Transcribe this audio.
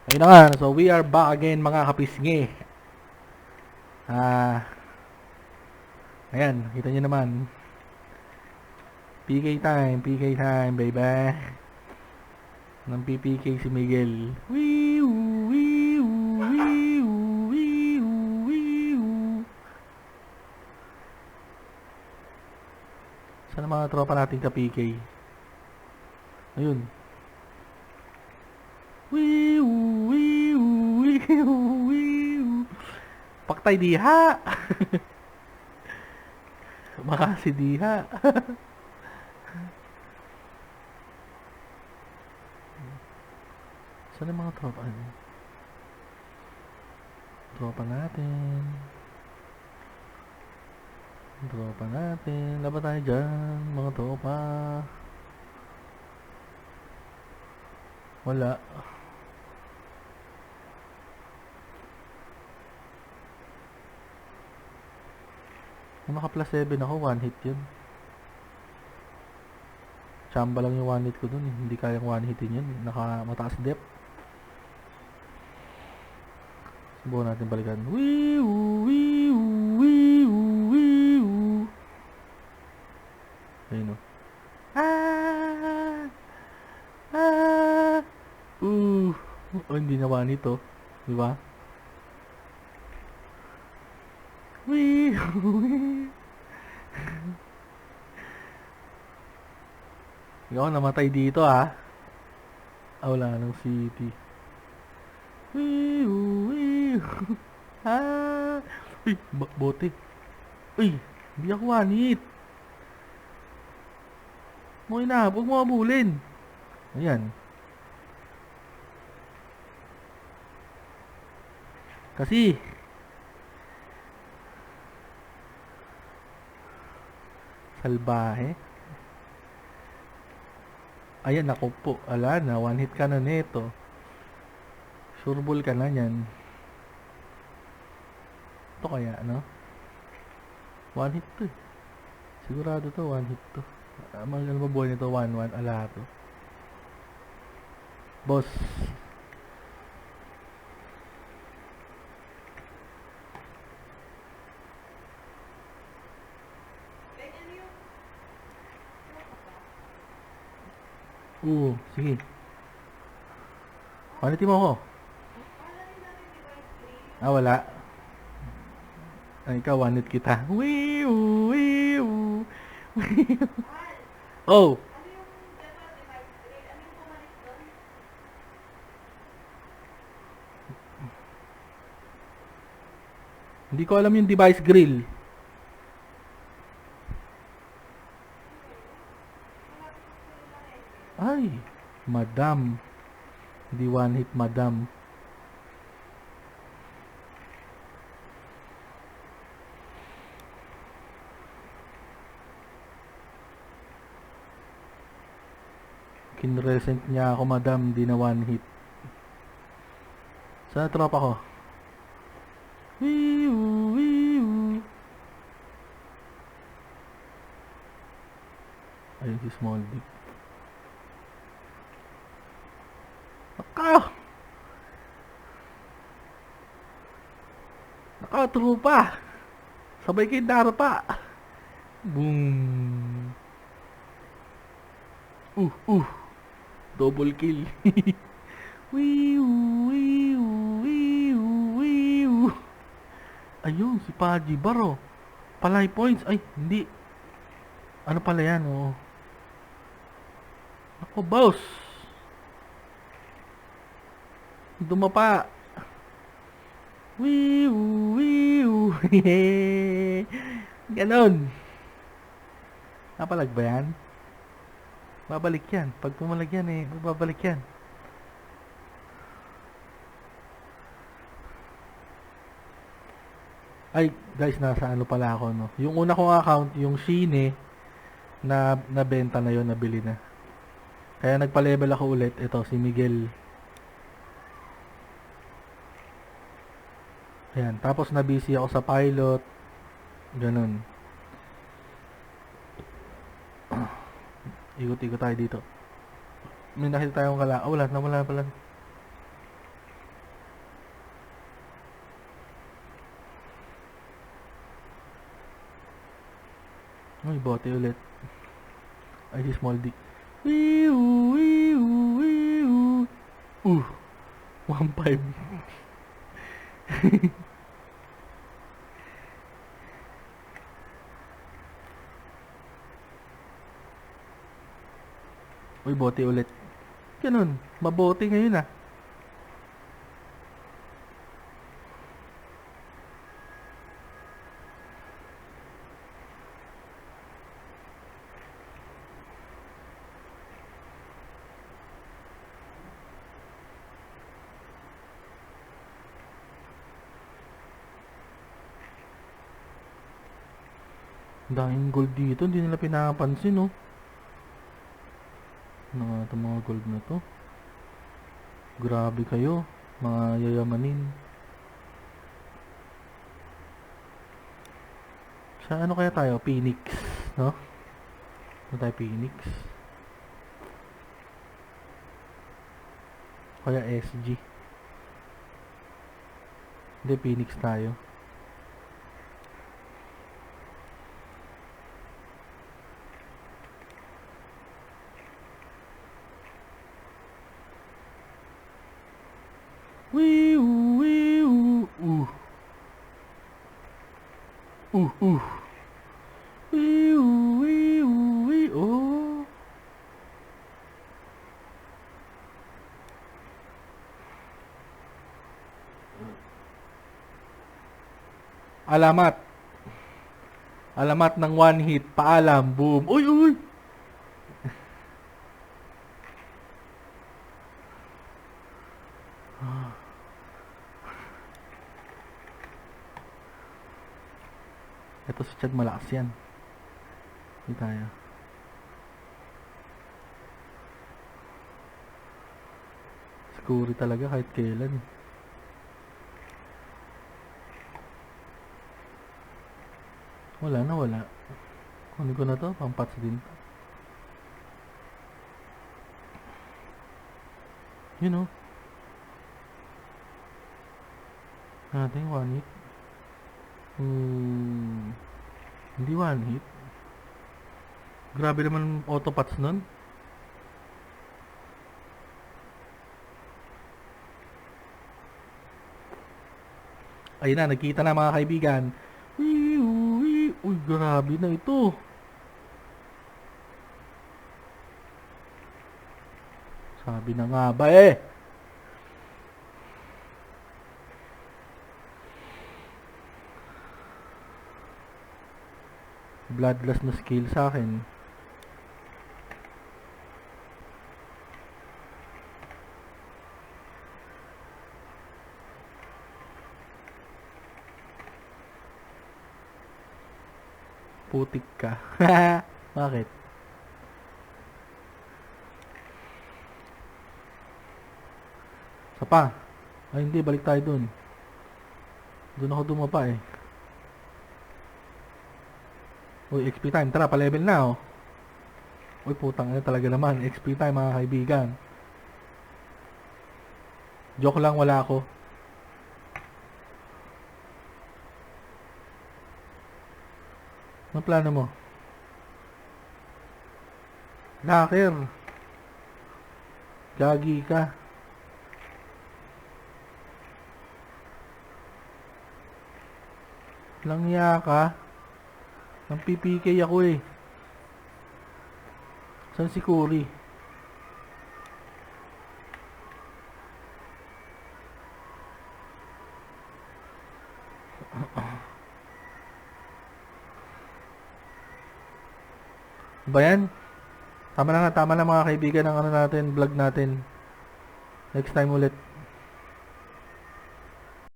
Ayun na nga, so we are back again mga kapisngi. Ah, ayan, kita nyo naman. PK time, baby. Nang PPK si Miguel. Wiu, wiu, wiu, wiu, wiu. Saan ang mga tropa natin ka PK? Ayun. Wiu, wiu, wiu, wiu. Paktay diha. Makasi diha. Saan ang mga tropa? Tropa natin. Tropa natin. Laban tayo dyan, mga tropa. Wala. Kung naka plus 7 ako, one hit yun. Chamba lang yung one hit ko dun eh. Hindi kayang one hitin yun. Naka mataas depth. Subukan natin balikan. Wiu, wiu, wiu, wiu. Ayun o. Ah! Ah! Oh, hindi na one hit oh. Diba? Wiu, wiu. Ikaw namatay dito ah. Ah, wala nang city. Wiu, wiu. Ah! Uy, bote. Uy, hindi ako one hit. Mo na, huwag mo abulin. Ayan. Kasi salbahe. Ayan, ako po. Ala na, one hit ka na neto. Sureball ka na yan. Ito kaya, no? One hit to eh. Sigurado to, one hit to. Mga ano ba buhay nito? 1-1. Ala to. Boss. Sige. Panitin mo ako. Ah, wala. Ay, ikaw, one hit kita. Wiu, wiu, wiu. Oh! Hindi ko alam yung device grill. Ay, madam. Hindi one hit, madam. Kinresent niya ako, madam. Hindi na one hit. Saan tropa ko? Wiu, wiu. Ayun si Small Dick. Trupa. Sabay kay Darpa. Boom. Double kill. Wiu, wiu, wiu, wiu. Ayun, si Paji Baro. Palay points. Ay, hindi. Ano pala yan, oh. Ako, boss. Dumapa. Wiu, wiu. Ganon. Napalag ba yan? Babalik yan. Pag pumalag yan eh, babalik yan. Ay, guys, nasa ano pala ako, no? Yung una kong account, yung Shine, na nabenta na yon, nabili na. Kaya nagpa-level ako ulit. Ito, si Miguel. Ayan, tapos na-busy ako sa pilot. Ganun. Ikot-ikot tayo dito. May nakita tayong kala. Oh, wala pala. Ay, bote ulit. Ay, si Small D. Wiu, wiu, wiu. 1.5. Uy, bote ulit. Ganun. Mabote ngayon ah. Daming gold dito. Hindi nila pinapansin, oh. Ano nga itong mga gold na to? Grabe kayo. Mga yayamanin. Sa ano kaya tayo? Phoenix, no? Ano tayo, Phoenix? Kaya SG. Hindi, Phoenix tayo. Wiu, wiu, Wiu, wiu, wiu, oh. Alamat. Alamat ng one hit. Paalam. Boom. Uy, uy. Ito si Chad, malakas yan. Hindi tayo. Scurry talaga kahit kailan. Wala na, wala. Kunin ko na to, pampats din to. You know. Natin one hit. Hindi one hit. Grabe naman autopats nun. Ayun na, nagkita na mga kaibigan. Uy, grabe na ito. Sabi na nga ba eh. Bloodlust na skill sa akin. Putik ka. Bakit? Sa pa. Ay hindi, balik tayo dun. Dun ako dumapa eh. Uy, XP time. Tara, pa-level na oh. Uy, putang ina talaga naman. XP time mga kaibigan. Joke lang, wala ako. Anong plano mo? Locker. Gagi ka. Langya ka. Nang PPK ako eh. Saan si Cory? Ba yan? Tama na nga, tama na mga kaibigan ng ano natin, vlog natin. Next time ulit.